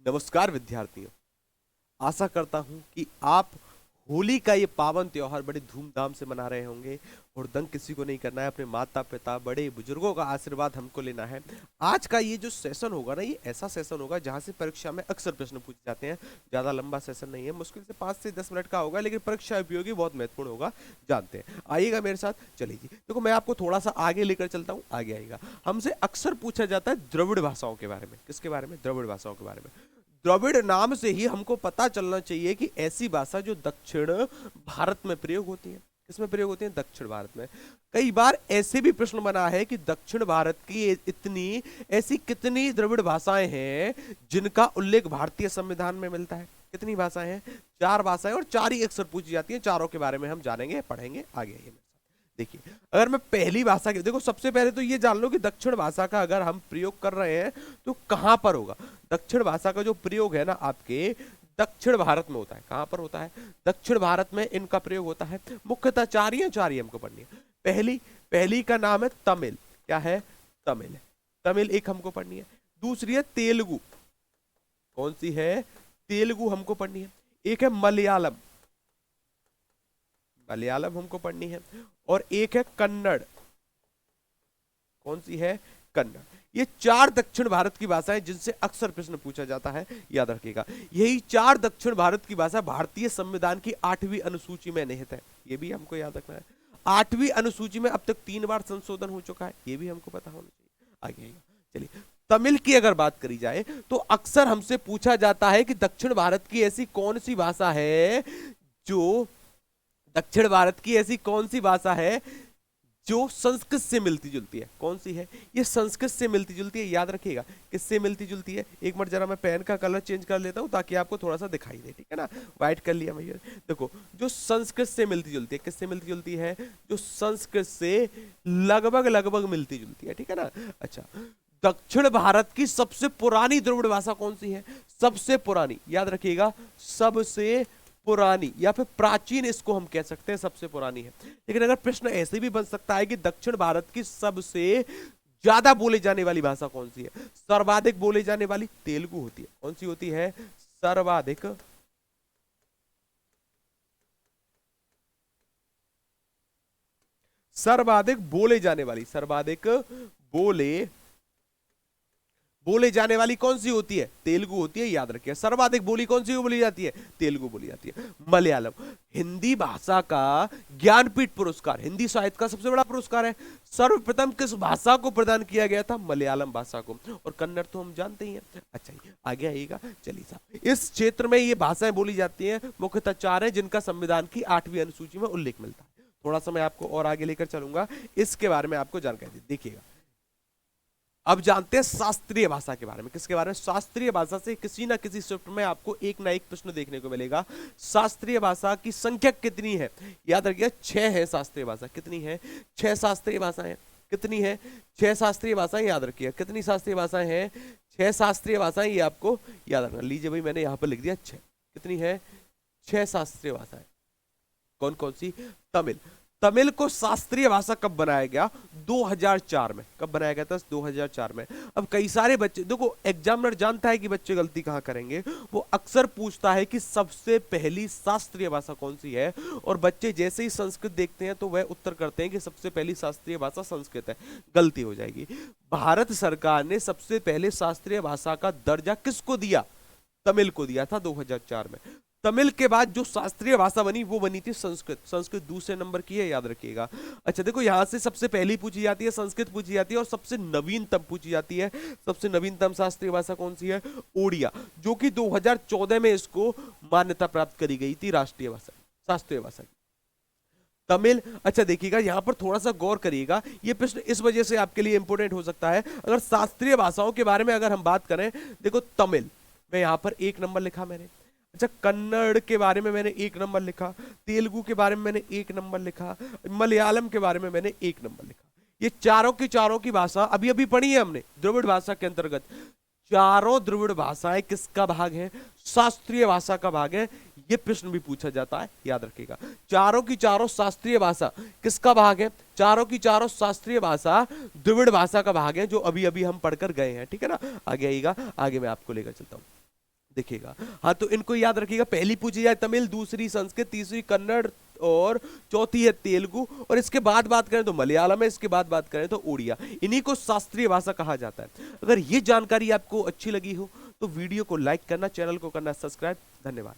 नमस्कार विद्यार्थियों, आशा करता हूं कि आप होली का ये पावन त्योहार बड़े धूमधाम से मना रहे होंगे और दंग किसी को नहीं करना है। अपने माता पिता बड़े बुजुर्गों का आशीर्वाद हमको लेना है। आज का ये जो सेशन होगा ना, ये ऐसा सेशन होगा जहां से परीक्षा में अक्सर प्रश्न पूछे जाते हैं। ज्यादा लंबा सेशन नहीं है, मुश्किल से 5 से 10 मिनट का होगा, लेकिन परीक्षा उपयोगी बहुत महत्वपूर्ण होगा, जानते हैं। आइएगा मेरे साथ, चलिए जी। देखो मैं आपको थोड़ा सा आगे लेकर चलता हूँ, आगे आइएगा। हमसे अक्सर पूछा जाता है द्रविड़ भाषाओं के बारे में। किसके बारे में? द्रविड़ भाषाओं के बारे में। द्रविड़ नाम से ही हमको पता चलना चाहिए कि ऐसी भाषा जो दक्षिण भारत में प्रयोग होती है। किसमें प्रयोग होती है? दक्षिण भारत में। कई बार ऐसे भी प्रश्न बना है कि दक्षिण भारत की इतनी ऐसी कितनी द्रविड़ भाषाएं हैं जिनका उल्लेख भारतीय संविधान में मिलता है? कितनी भाषाएं हैं? 4 भाषाएं, और 4 ही अक्सर पूछी जाती हैं। चारों के बारे में हम जानेंगे, पढ़ेंगे आगे। आइए देखिए, अगर मैं पहली भाषा की, देखो सबसे पहले तो ये जान लो कि दक्षिण भाषा का अगर हम प्रयोग कर रहे हैं तो कहां पर होगा। दक्षिण भाषा का जो प्रयोग है ना, आपके दक्षिण भारत में होता है। कहां पर होता है? दक्षिण भारत में इनका प्रयोग होता है। मुख्यतः 4 ही हमको पढ़नी है। पहली का नाम है तमिल। क्या है? तमिल। तमिल एक हमको पढ़नी है। दूसरी है तेलुगु। कौन सी है? तेलुगु हमको पढ़नी है। एक है मलयालम। मलयालम हमको पढ़नी है। और एक है कन्नड़। कौन सी है? कन्नड़। ये 4 दक्षिण भारत की भाषाएं जिनसे अक्सर प्रश्न पूछा जाता है, याद रखिएगा। यही 4 दक्षिण भारत की भाषा भारतीय संविधान की 8वीं अनुसूची में निहित है। ये भी हमको याद रखना है। 8वीं अनुसूची में अब तक 3 बार संशोधन हो चुका है, ये भी हमको पता होना चाहिए। आगे चलिए, तमिल की अगर बात करी जाए तो अक्सर हमसे पूछा जाता है कि दक्षिण भारत की ऐसी कौन सी भाषा है जो दक्षिण भारत की ऐसी कौन सी भाषा है जो संस्कृत से मिलती जुलती है? कौन सी है? ये संस्कृत से मिलती जुलती है, याद रखिएगा। किससे मिलती जुलती है? एक मिनट जरा मैं पेन का कलर चेंज कर लेता हूं ताकि आपको थोड़ा सा दिखाई दे, ठीक है ना। व्हाइट कर लिया मैं। देखो, जो संस्कृत से मिलती जुलती है, किससे मिलती जुलती है? जो संस्कृत से लगभग मिलती जुलती है, ठीक है ना। अच्छा, दक्षिण भारत की सबसे पुरानी द्रविड़ भाषा कौन सी है? सबसे पुरानी, याद रखिएगा, सबसे पुरानी या फिर प्राचीन इसको हम कह सकते हैं, सबसे पुरानी है। लेकिन अगर प्रश्न ऐसे भी बन सकता है कि दक्षिण भारत की सबसे ज्यादा बोले जाने वाली भाषा कौन सी है? सर्वाधिक बोले जाने वाली तेलुगु होती है। कौन सी होती है? सर्वाधिक बोले जाने वाली, सर्वाधिक बोले जाने वाली कौन सी होती है? तेलुगु होती है, याद रखिए। सर्वाधिक बोली कौन सी बोली जाती है? तेलुगु बोली जाती है। मलयालम, हिंदी भाषा का ज्ञानपीठ पुरस्कार, हिंदी साहित्य का सबसे बड़ा पुरस्कार है, सर्वप्रथम किस भाषा को प्रदान किया गया था? मलयालम भाषा को। और कन्नड़ तो हम जानते ही हैं। अच्छा, आगे आइएगा। चलिए साहब, इस क्षेत्र में ये भाषाएं बोली जाती हैं, मुख्यतः 4 है जिनका संविधान की 8वीं अनुसूची में उल्लेख मिलता है। थोड़ा सा मैं आपको और आगे लेकर चलूंगा, इसके बारे में आपको जानकारी देखिएगा। अब जानते हैं शास्त्रीय भाषा के बारे में। किसके बारे में? शास्त्रीय भाषा से किसी ना किसी शिफ्ट में आपको एक ना एक प्रश्न देखने को मिलेगा। शास्त्रीय भाषा की संख्या कितनी है? याद रखिए, 6 है शास्त्रीय भाषा। कितनी है? 6 शास्त्रीय भाषाएं। कितनी है? 6 शास्त्रीय भाषाएं, याद रखिए। कितनी शास्त्रीय भाषाएं हैं? 6 शास्त्रीय भाषाएं, ये आपको याद रखना। लीजिए भाई, मैंने यहां पर लिख दिया 6। कितनी है? 6 शास्त्रीय भाषाएं। कौन कौन सी? तमिल। तमिल को शास्त्रीय भाषा कब बनाया गया? 2004 में। कब बनाया गया था? 2004 में। अब कई सारे बच्चे, देखो एग्जामिनर जानता है कि बच्चे गलती कहां करेंगे, वो अक्सर पूछता है कि सबसे पहली शास्त्रीय भाषा कौन सी है, और बच्चे जैसे ही संस्कृत देखते हैं तो वह उत्तर करते हैं कि सबसे पहली शास्त्रीय भाषा संस्कृत है। गलती हो जाएगी। भारत सरकार ने सबसे पहले शास्त्रीय भाषा का दर्जा किसको दिया? तमिल को दिया था 2004 में। तमिल के बाद जो शास्त्रीय भाषा बनी वो बनी थी संस्कृत। संस्कृत दूसरे नंबर की है, याद रखिएगा। अच्छा देखो, यहां से सबसे पहली पूछी जाती है संस्कृत पूछी जाती है, और सबसे नवीनतम पूछी जाती है। सबसे नवीनतम शास्त्रीय भाषा कौन सी है? ओडिया, जो कि 2014 में इसको मान्यता प्राप्त करी गई थी राष्ट्रीय भाषा, शास्त्रीय भाषा। तमिल। अच्छा देखिएगा, यहां पर थोड़ा सा गौर करिएगा, ये प्रश्न इस वजह से आपके लिए इंपोर्टेंट हो सकता है। अगर शास्त्रीय भाषाओं के बारे में अगर हम बात करें, देखो तमिल में यहां पर 1 नंबर लिखा मैंने। अच्छा, कन्नड़ के बारे में मैंने 1 नंबर लिखा, तेलुगु के बारे में मैंने 1 नंबर लिखा, मलयालम के बारे में मैंने 1 नंबर लिखा। ये चारों की भाषा अभी अभी पढ़ी है हमने द्रविड़ भाषा के अंतर्गत। चारों द्रविड़ भाषाएं किसका भाग है? शास्त्रीय भाषा का भाग है। ये प्रश्न भी पूछा जाता है, याद रखिएगा। चारों की चारों शास्त्रीय भाषा किसका भाग है? चारों की चारों शास्त्रीय भाषा द्रविड़ भाषा का भाग है, जो अभी अभी हम पढ़कर गए हैं, ठीक है ना। आगे आइएगा, आगे मैं आपको लेकर चलता हूं। दिखेगा। हाँ, तो इनको याद रखिएगा, पहली पूछी जाए तमिल, दूसरी संस्कृत, तीसरी कन्नड़ और चौथी है तेलुगु, और इसके बाद बात करें तो मलयालम है, इसके बाद बात करें तो उड़िया। इन्हीं को शास्त्रीय भाषा कहा जाता है। अगर ये जानकारी आपको अच्छी लगी हो तो वीडियो को लाइक करना, चैनल को करना सब्सक्राइब। धन्यवाद।